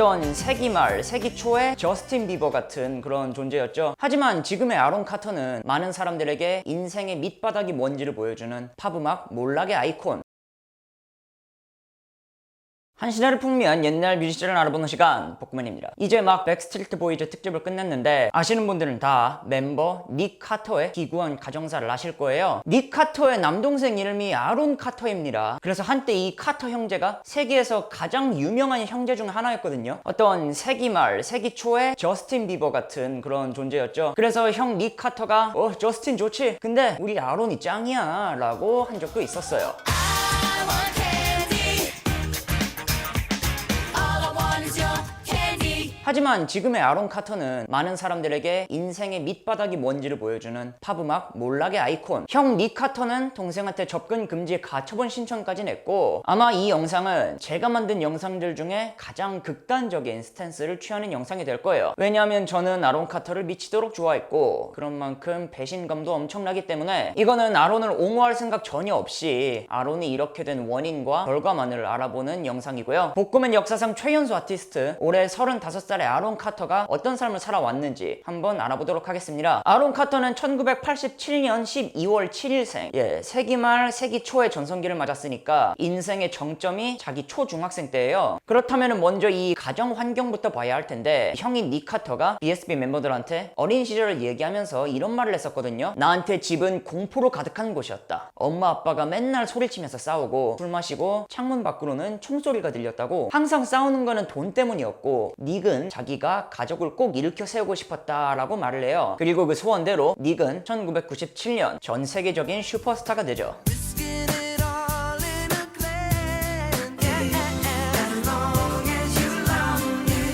어떤 세기말, 세기 초의 저스틴 비버 같은 그런 존재였죠. 하지만 지금의 아론 카터는 많은 사람들에게 인생의 밑바닥이 뭔지를 보여주는 팝음악 몰락의 아이콘. 한 시대를 풍미한 옛날 뮤지션을 알아보는 시간, 복구맨입니다. 이제 막 백스트리트 보이즈 특집을 끝냈는데 아시는 분들은 다 멤버 닉 카터의 기구한 가정사를 아실 거예요. 닉 카터의 남동생 이름이 아론 카터입니다. 그래서 한때 이 카터 형제가 세계에서 가장 유명한 형제 중 하나였거든요. 어떤 세기말, 세기 초의 저스틴 비버 같은 그런 존재였죠. 그래서 형 닉 카터가 저스틴 좋지? 근데 우리 아론이 짱이야 라고 한 적도 있었어요. 하지만 지금의 아론 카터는 많은 사람들에게 인생의 밑바닥이 뭔지를 보여주는 팝음악 몰락의 아이콘. 형 닉 카터는 동생한테 접근 금지 가처분 신청까지 냈고, 아마 이 영상은 제가 만든 영상들 중에 가장 극단적인 스탠스를 취하는 영상이 될 거예요. 왜냐하면 저는 아론 카터를 미치도록 좋아했고 그런 만큼 배신감도 엄청나기 때문에 이거는 아론을 옹호할 생각 전혀 없이 아론이 이렇게 된 원인과 결과만을 알아보는 영상이고요. 복고맨 역사상 최연소 아티스트, 올해 35살의 아론 카터가 어떤 삶을 살아왔는지 한번 알아보도록 하겠습니다. 아론 카터는 1987년 12월 7일생. 세기 말 세기 초의 전성기를 맞았으니까 인생의 정점이 자기 초중학생 때예요. 그렇다면 먼저 이 가정 환경부터 봐야 할 텐데, 형인 닉 카터가 BSB 멤버들한테 어린 시절을 얘기하면서 이런 말을 했었거든요. 나한테 집은 공포로 가득한 곳이었다. 엄마 아빠가 맨날 소리치면서 싸우고 술 마시고 창문 밖으로는 총소리가 들렸다고. 항상 싸우는 거는 돈 때문이었고 닉은 자기가 가족을 꼭 일으켜 세우고 싶었다라고 말을 해요. 그리고 그 소원대로 닉은 1997년 전 세계적인 슈퍼스타가 되죠.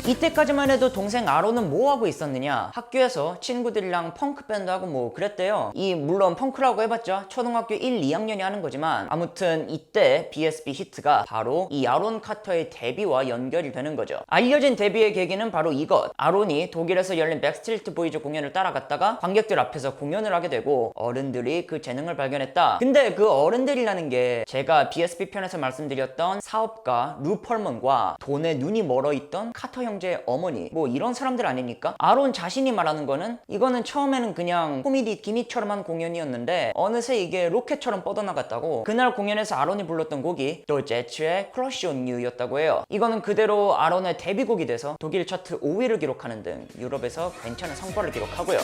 이때까지만 해도 동생 아론은 뭐 하고 있었느냐? 학교에서 친구들이랑 펑크 밴드 하고 뭐 그랬대요. 물론 펑크라고 해봤자 초등학교 1, 2학년이 하는 거지만 아무튼 이때 BSB 히트가 바로 이 아론 카터의 데뷔와 연결이 되는 거죠. 알려진 데뷔의 계기는 바로 이것. 아론이 독일에서 열린 백스트리트 보이즈 공연을 따라갔다가 관객들 앞에서 공연을 하게 되고 어른들이 그 재능을 발견했다. 근데 그 어른들이라는 게 제가 BSB 편에서 말씀드렸던 사업가 루 펄먼과 돈에 눈이 멀어있던 카터 형제의 어머니, 뭐 이런 사람들 아닙니까? 아론 자신이 말하는 거는 이거는 처음에는 그냥 코미디 기미처럼 한 공연이었는데 어느새 이게 로켓처럼 뻗어나갔다고. 그날 공연에서 아론이 불렀던 곡이 돌제츠의 크러쉬 온 유였다고 해요. 이거는 그대로 아론의 데뷔곡이 돼서 독일 차트 5위를 기록하는 등 유럽에서 괜찮은 성과를 기록하고요.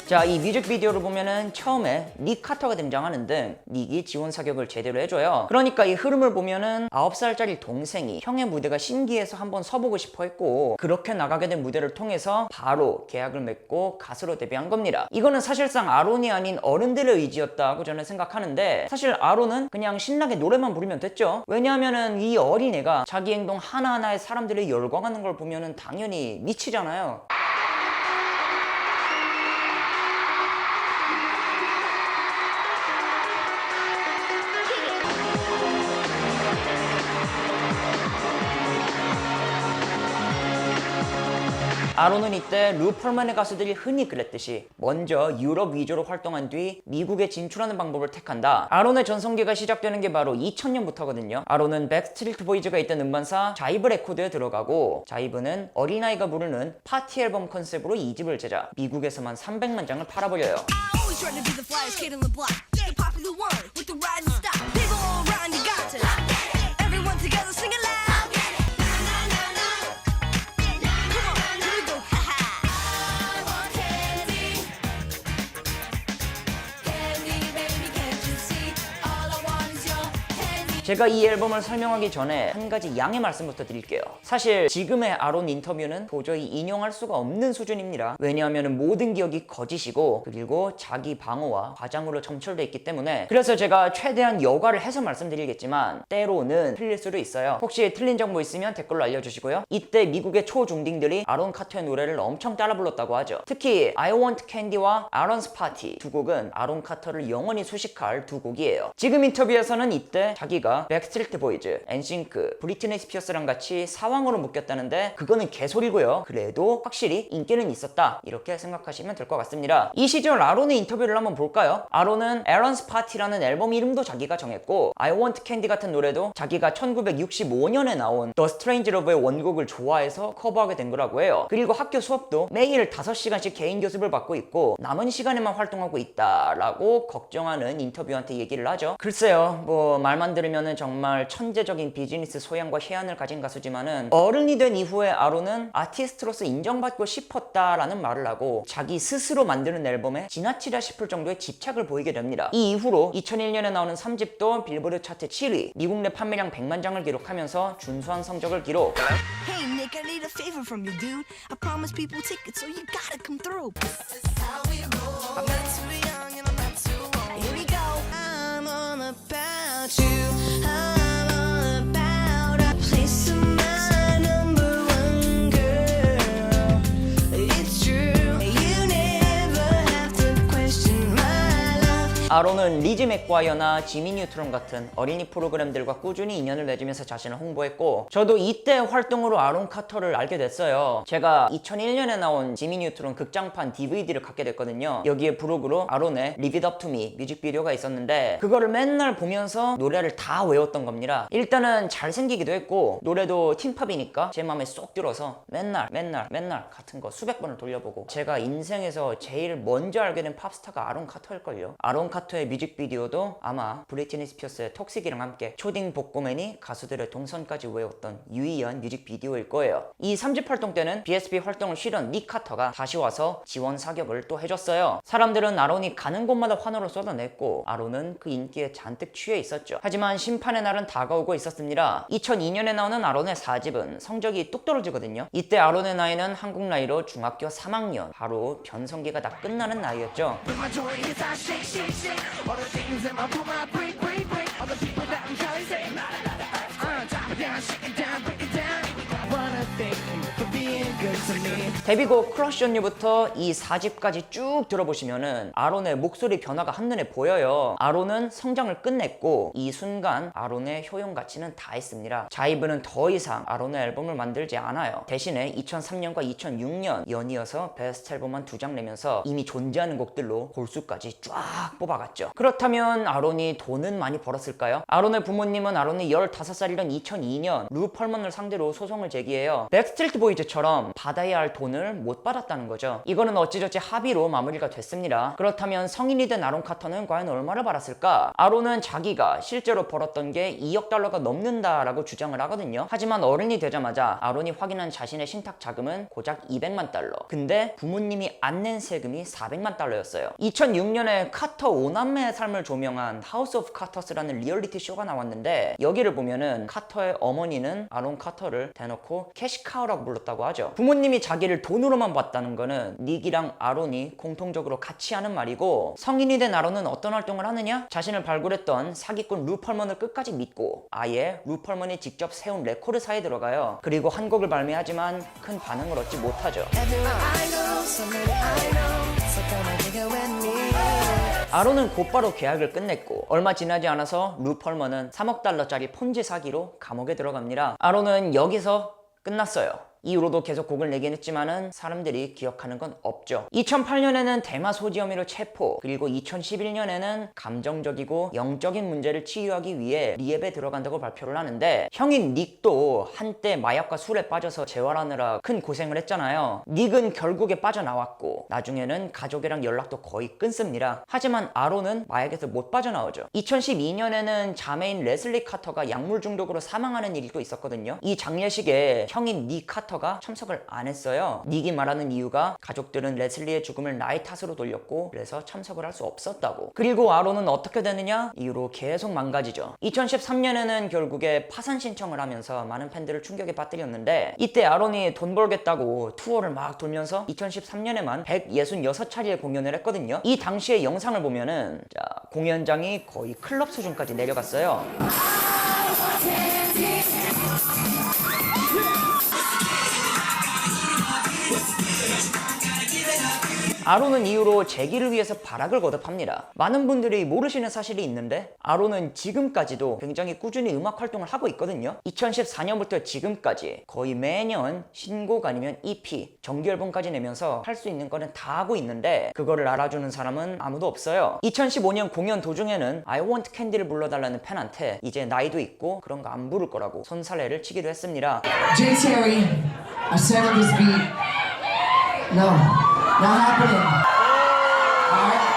자, 이 뮤직비디오를 보면은 처음에 닉 카터가 등장하는 등 닉이 지원 사격을 제대로 해줘요. 그러니까 이 흐름을 보면은 9살짜리 동생이 형의 무대가 신기해서 한번 서보고 싶어 했고, 그렇게 나가게 된 무대를 통해서 바로 계약을 맺고 가수로 데뷔한 겁니다. 이거는 사실상 아론이 아닌 어른들의 의지였다고 저는 생각하는데, 사실 아론은 그냥 신나게 노래만 부르면 됐죠. 왜냐하면은 이 어린애가 자기 행동 하나하나에 사람들이 열광하는 걸 보면은 당연히 미치잖아요. 아론은 이때 루 펄먼의 가수들이 흔히 그랬듯이 먼저 유럽 위주로 활동한 뒤 미국에 진출하는 방법을 택한다. 아론의 전성기가 시작되는 게 바로 2000년부터거든요. 아론은 백스트리트 보이즈가 있던 음반사 자이브 레코드에 들어가고, 자이브는 어린아이가 부르는 파티 앨범 컨셉으로 2집을 제작, 미국에서만 300만 장을 팔아버려요. 제가 이 앨범을 설명하기 전에 한 가지 양해 말씀부터 드릴게요. 사실 지금의 아론 인터뷰는 도저히 인용할 수가 없는 수준입니다. 왜냐하면 모든 기억이 거짓이고 그리고 자기 방어와 과장으로 점철돼 있기 때문에. 그래서 제가 최대한 여과를 해서 말씀드리겠지만 때로는 틀릴 수도 있어요. 혹시 틀린 정보 있으면 댓글로 알려주시고요. 이때 미국의 초중딩들이 아론 카터의 노래를 엄청 따라 불렀다고 하죠. 특히 I Want Candy와 Aaron's Party 두 곡은 아론 카터를 영원히 수식할 두 곡이에요. 지금 인터뷰에서는 이때 자기가 아론이가 백스트리트 보이즈, 엔싱크, 브리트니 스피어스랑 같이 사왕으로 묶였다는데 그거는 개소리고요. 그래도 확실히 인기는 있었다, 이렇게 생각하시면 될 것 같습니다. 이 시절 아론의 인터뷰를 한번 볼까요? 아론은 에런스 파티라는 앨범 이름도 자기가 정했고 I Want Candy 같은 노래도 자기가 1965년에 나온 The Strange Love의 원곡을 좋아해서 커버하게 된 거라고 해요. 그리고 학교 수업도 매일 5시간씩 개인 교습을 받고 있고 남은 시간에만 활동하고 있다라고 걱정하는 인터뷰한테 얘기를 하죠. 글쎄요, 뭐 말만 들으면은 정말 천재적인 비즈니스 소양과 해안을 가진 가수지만은 어른이 된 이후에 아론은 아티스트로서 인정받고 싶었다라는 말을 하고 자기 스스로 만드는 앨범에 지나치다 싶을 정도의 집착을 보이게 됩니다. 이 이후로 2001년에 나오는 3집도 빌보드 차트 7위, 미국 내 판매량 100만 장을 기록하면서 준수한 성적을 기록. Hey Nick, I need a favor from you, dude. I promise people tickets, so you gotta come through. I'm not too young and I'm not too old. Here we go. I'm all about you. I'm all about a place of my number one girl. It's true. You never have to question my love. 아론은 리즈 맥과이어나 지미 뉴트론 같은 어린이 프로그램들과 꾸준히 인연을 맺으면서 자신을 홍보했고 저도 이때 활동으로 아론 카터를 알게 됐어요. 제가 2001년에 나온 지미 뉴트론 극장판 DVD를 갖게 됐거든요. 여기에 부록으로 아론의 Live It Up To Me 뮤직비디오가 있었는데 그거를 맨날 보면서 노래를 다 외웠던 겁니다. 일단은 잘생기기도 했고 노래도 틴팝이니까 제 마음에 쏙 들어서 맨날 같은 거 수백 번을 돌려보고 제가 인생에서 제일 먼저 알게 된 팝스타가 아론 카터일걸요. 아론 카터의 뮤직비디오도 아마 브리트니 스피어스의 톡식이랑 함께 초딩 복고맨이 가수들의 동선까지 외웠던 유의한 뮤직비디오일 거예요. 이 3집 활동 때는 BSB 활동을 쉬던 닉 카터가 다시 와서 지원 사격을 또 해줬어요. 사람들은 아론이 가는 곳마다 환호를 쏟아냈고 아론은 그 인기에 잔뜩 취해 있었죠. 하지만 심판의 날은 다가오고 있었습니다. 2002년에 나오는 아론의 4집은 성적이 뚝 떨어지거든요. 이때 아론의 나이는 한국 나이로 중학교 3학년, 바로 변성기가 다 끝나는 나이였죠. All the things in my room, I break. All the people that I'm trying to say, drop it down, shake it down, break it down. I wanna thank you for being good to me. 데뷔곡 크러쉬 온 유부터 이 4집까지 쭉 들어보시면은 아론의 목소리 변화가 한눈에 보여요. 아론은 성장을 끝냈고 이 순간 아론의 효용 가치는 다 있습니다. 자이브는 더 이상 아론의 앨범을 만들지 않아요. 대신에 2003년과 2006년 연이어서 베스트 앨범만 2장 내면서 이미 존재하는 곡들로 골수까지 쫙 뽑아갔죠. 그렇다면 아론이 돈은 많이 벌었을까요? 아론의 부모님은 아론이 15살이던 2002년 루 펄먼을 상대로 소송을 제기해요. 백스트리트 보이즈처럼 받아야 할 돈을 못 받았다는 거죠. 이거는 어찌저찌 합의로 마무리가 됐습니다. 그렇다면 성인이 된 아론 카터는 과연 얼마를 받았을까? 아론은 자기가 실제로 벌었던 게 2억 달러가 넘는다라고 주장을 하거든요. 하지만 어른이 되자마자 아론이 확인한 자신의 신탁 자금은 고작 200만 달러. 근데 부모님이 안 낸 세금이 400만 달러였어요. 2006년에 카터 5남매의 삶을 조명한 하우스 오브 카터스라는 리얼리티 쇼가 나왔는데 여기를 보면은 카터의 어머니는 아론 카터를 대놓고 캐시카우라고 불렀다고 하죠. 부모님이 자기를 돈으로만 봤다는 거는 닉이랑 아론이 공통적으로 같이 하는 말이고 성인이 된 아론은 어떤 활동을 하느냐? 자신을 발굴했던 사기꾼 루 펄먼을 끝까지 믿고 아예 루 펄먼이 직접 세운 레코드사에 들어가요. 그리고 한 곡을 발매하지만 큰 반응을 얻지 못하죠. 아론은 곧바로 계약을 끝냈고 얼마 지나지 않아서 루 펄먼은 3억 달러짜리 폰지 사기로 감옥에 들어갑니다. 아론은 여기서 끝났어요. 이후로도 계속 곡을 내긴 했지만은 사람들이 기억하는 건 없죠. 2008년에는 대마 소지 혐의로 체포, 그리고 2011년에는 감정적이고 영적인 문제를 치유하기 위해 리앱에 들어간다고 발표를 하는데 형인 닉도 한때 마약과 술에 빠져서 재활하느라 큰 고생을 했잖아요. 닉은 결국에 빠져나왔고 나중에는 가족이랑 연락도 거의 끊습니다. 하지만 아론은 마약에서 못 빠져나오죠. 2012년에는 자매인 레슬리 카터가 약물 중독으로 사망하는 일이 또 있었거든요. 이 장례식에 형인 닉 카터 가 참석을 안 했어요. 닉이 말하는 이유가 가족들은 레슬리의 죽음을 나의 탓으로 돌렸고 그래서 참석을 할 수 없었다고. 그리고 아론은 어떻게 되느냐? 이후로 계속 망가지죠. 2013년에는 결국에 파산 신청을 하면서 많은 팬들을 충격에 빠뜨렸는데 이때 아론이 돈 벌겠다고 투어를 막 돌면서 2013년에만 166차례의 공연을 했거든요. 이 당시의 영상을 보면은 공연장이 거의 클럽 수준까지 내려갔어요. 아론은 이후로 재기를 위해서 발악을 거듭합니다. 많은 분들이 모르시는 사실이 있는데 아론은 지금까지도 굉장히 꾸준히 음악 활동을 하고 있거든요. 2014년부터 지금까지 거의 매년 신곡 아니면 EP, 정규 앨범까지 내면서 할 수 있는 거는 다 하고 있는데 그거를 알아주는 사람은 아무도 없어요. 2015년 공연 도중에는 I Want Candy를 불러달라는 팬한테 이제 나이도 있고 그런 거 안 부를 거라고 손사래를 치기도 했습니다. J Terry, I sang on this beat. No, not happening. Alright?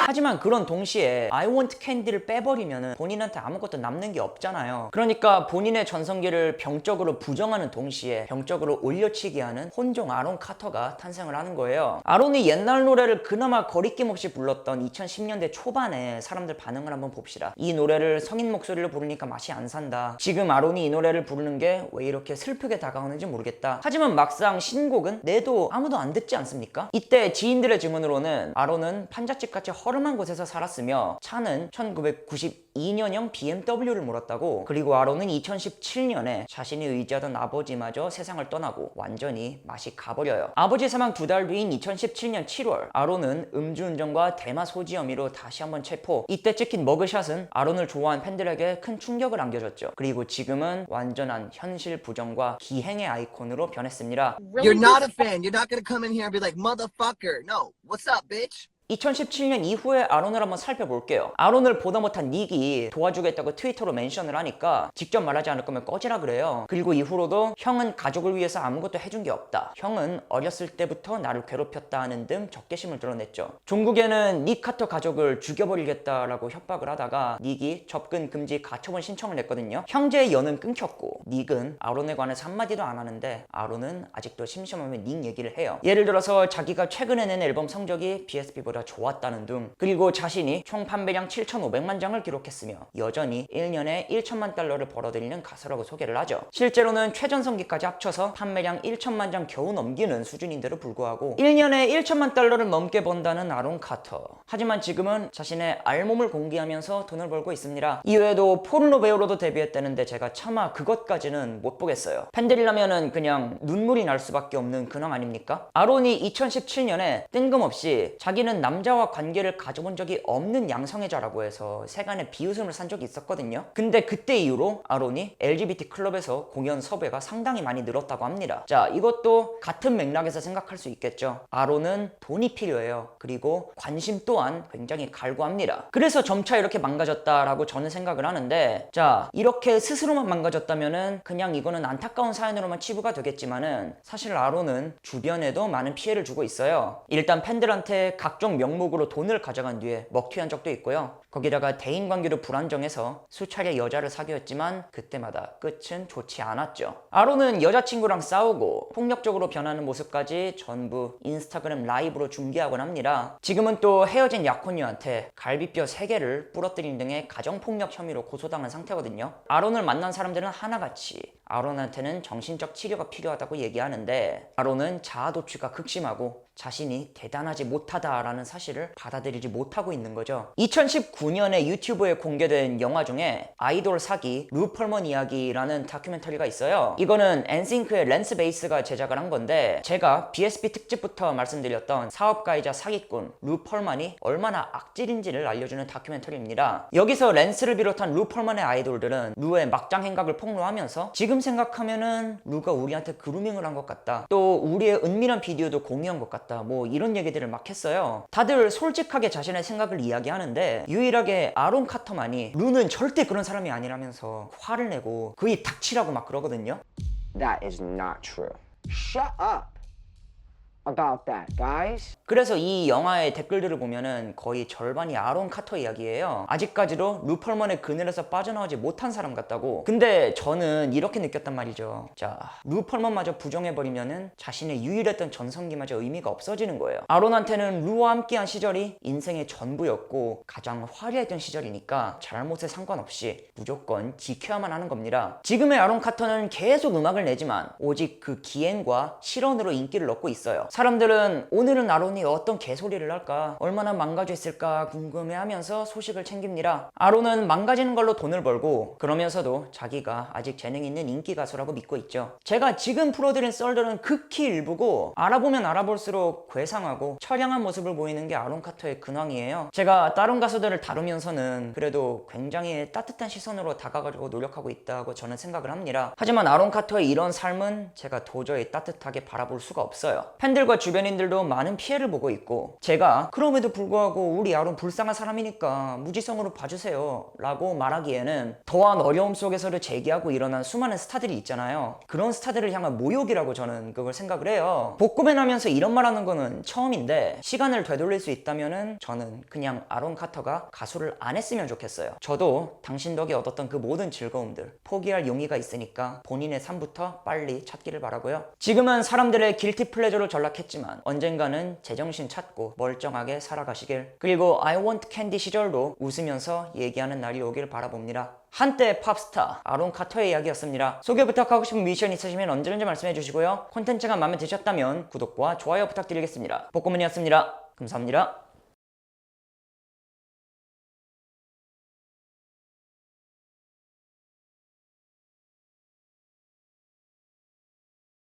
하지만 그런 동시에 I want candy를 빼버리면 본인한테 아무것도 남는 게 없잖아요. 그러니까 본인의 전성기를 병적으로 부정하는 동시에 병적으로 올려치기 하는 혼종 아론 카터가 탄생을 하는 거예요. 아론이 옛날 노래를 그나마 거리낌 없이 불렀던 2010년대 초반에 사람들 반응을 한번 봅시다. 이 노래를 성인 목소리로 부르니까 맛이 안 산다. 지금 아론이 이 노래를 부르는 게 왜 이렇게 슬프게 다가오는지 모르겠다. 하지만 막상 신곡은 내도 아무도 안 듣지 않습니까? 이때 지인들의 증언으로는 아론은 판잣집같이 허름한 곳에서 살았으며 차는 1992년형 BMW를 몰았다고. 그리고 아론은 2017년에 자신이 의지하던 아버지마저 세상을 떠나고 완전히 맛이 가버려요. 아버지 사망 2달 뒤인 2017년 7월 아론은 음주운전과 대마 소지 혐의로 다시 한번 체포. 이때 찍힌 머그샷은 아론을 좋아한 팬들에게 큰 충격을 안겨줬죠. 그리고 지금은 완전한 현실 부정과 기행의 아이콘으로 변했습니다. You're not a fan. You're not gonna come in here and be like, motherfucker. No. What's up, bitch? 2017년 이후에 아론을 한번 살펴볼게요. 아론을 보다 못한 닉이 도와주겠다고 트위터로 멘션을 하니까 직접 말하지 않을 거면 꺼지라 그래요. 그리고 이후로도 형은 가족을 위해서 아무것도 해준 게 없다. 형은 어렸을 때부터 나를 괴롭혔다 하는 등 적개심을 드러냈죠. 종국에는 닉 카터 가족을 죽여버리겠다라고 협박을 하다가 닉이 접근 금지 가처분 신청을 냈거든요. 형제의 연은 끊겼고 닉은 아론에 관해서 한마디도 안 하는데 아론은 아직도 심심하면 닉 얘기를 해요. 예를 들어서 자기가 최근에 낸 앨범 성적이 BSP보다 좋았다는 등, 그리고 자신이 총 판매량 7,500만 장을 기록했으며 여전히 1년에 1천만 달러를 벌어들이는 가수라고 소개를 하죠. 실제로는 최전성기까지 합쳐서 판매량 1천만 장 겨우 넘기는 수준인데도 불구하고 1년에 1천만 달러를 넘게 번다는 아론 카터. 하지만 지금은 자신의 알몸을 공개하면서 돈을 벌고 있습니다. 이외에도 포르노 배우로도 데뷔했다는데 제가 차마 그것까지는 못 보겠어요. 팬들이라면은 그냥 눈물이 날 수밖에 없는 근황 아닙니까? 아론이 2017년에 뜬금없이 자기는 남자와 관계를 가져본 적이 없는 양성애자라고 해서 세간에 비웃음을 산 적이 있었거든요. 근데 그때 이후로 아론이 LGBT 클럽에서 공연 섭외가 상당히 많이 늘었다고 합니다. 자, 이것도 같은 맥락에서 생각할 수 있겠죠. 아론은 돈이 필요해요. 그리고 관심 또한 굉장히 갈구합니다. 그래서 점차 이렇게 망가졌다라고 저는 생각을 하는데, 자, 이렇게 스스로만 망가졌다면은 그냥 이거는 안타까운 사연으로만 치부가 되겠지만은 사실 아론은 주변에도 많은 피해를 주고 있어요. 일단 팬들한테 각종 명목으로 돈을 가져간 뒤에 먹튀한 적도 있고요. 거기다가 대인관계도 불안정해서 수차례 여자를 사귀었지만 그때마다 끝은 좋지 않았죠. 아론은 여자친구랑 싸우고 폭력적으로 변하는 모습까지 전부 인스타그램 라이브로 중계하곤 합니다. 지금은 또 헤어진 약혼녀한테 갈비뼈 3개를 부러뜨린 등의 가정폭력 혐의로 고소당한 상태거든요. 아론을 만난 사람들은 하나같이 아론한테는 정신적 치료가 필요하다고 얘기하는데 아론은 자아도취가 극심하고 자신이 대단하지 못하다라는 사실을 받아들이지 못하고 있는 거죠. 2019년에 유튜브에 공개된 영화 중에 아이돌 사기 루펄먼 이야기라는 다큐멘터리가 있어요. 이거는 엔싱크의 랜스 베이스가 제작을 한 건데 제가 BSP 특집부터 말씀드렸던 사업가이자 사기꾼 루펄만이 얼마나 악질인지를 알려주는 다큐멘터리입니다. 여기서 랜스를 비롯한 루펄만의 아이돌들은 루의 막장 행각을 폭로하면서 지금 생각하면은 루가 우리한테 그루밍을 한 것 같다. 또 우리의 은밀한 비디오도 공유한 것 같다. 뭐 이런 얘기들을 막 했어요. 다들 솔직하게 자신의 생각을 이야기하는데 유일하게 아론 카터만이 루는 절대 그런 사람이 아니라면서 화를 내고 그이 닥치라고 막 그러거든요. That is not true. Shut up about that, guys. 그래서 이 영화의 댓글들을 보면은 거의 절반이 아론 카터 이야기예요. 아직까지도 루펄먼의 그늘에서 빠져나오지 못한 사람 같다고. 근데 저는 이렇게 느꼈단 말이죠. 자, 루펄먼마저 부정해버리면은 자신의 유일했던 전성기마저 의미가 없어지는 거예요. 아론한테는 루와 함께한 시절이 인생의 전부였고 가장 화려했던 시절이니까 잘못에 상관없이 무조건 지켜야만 하는 겁니다. 지금의 아론 카터는 계속 음악을 내지만 오직 그 기행과 실언으로 인기를 얻고 있어요. 사람들은 오늘은 아론이 어떤 개소리를 할까, 얼마나 망가져 있을까 궁금해하면서 소식을 챙깁니다. 아론은 망가지는 걸로 돈을 벌고 그러면서도 자기가 아직 재능 있는 인기 가수라고 믿고 있죠. 제가 지금 풀어드린 썰들은 극히 일부고 알아보면 알아볼수록 괴상하고 처량한 모습을 보이는 게 아론 카터의 근황이에요. 제가 다른 가수들을 다루면서는 그래도 굉장히 따뜻한 시선으로 다가가려고 노력하고 있다고 저는 생각을 합니다. 하지만 아론 카터의 이런 삶은 제가 도저히 따뜻하게 바라볼 수가 없어요. 팬들과 주변인들도 많은 피해를 보고 있고, 제가 그럼에도 불구하고 우리 아론 불쌍한 사람이니까 무지성으로 봐주세요 라고 말하기에는 더한 어려움 속에서를 제기하고 일어난 수많은 스타들이 있잖아요. 그런 스타들을 향한 모욕이라고 저는 그걸 생각을 해요. 복고맨 하면서 이런 말 하는 거는 처음인데, 시간을 되돌릴 수 있다면은 저는 그냥 아론 카터가 가수를 안 했으면 좋겠어요. 저도 당신 덕에 얻었던 그 모든 즐거움들 포기할 용의가 있으니까 본인의 삶부터 빨리 찾기를 바라고요. 지금은 사람들의 길티 플레저로 전락했지만 언젠가는 제정신 찾고 멀쩡하게 살아가시길. 그리고 I want candy 시절도 웃으면서 얘기하는 날이 오길 바라봅니다. 한때 팝스타 아론 카터의 이야기였습니다. 소개 부탁하고 싶은 미션 있으시면 언제든지 말씀해 주시고요. 콘텐츠가 마음에 드셨다면 구독과 좋아요 부탁드리겠습니다. 복고맨이었습니다. 감사합니다.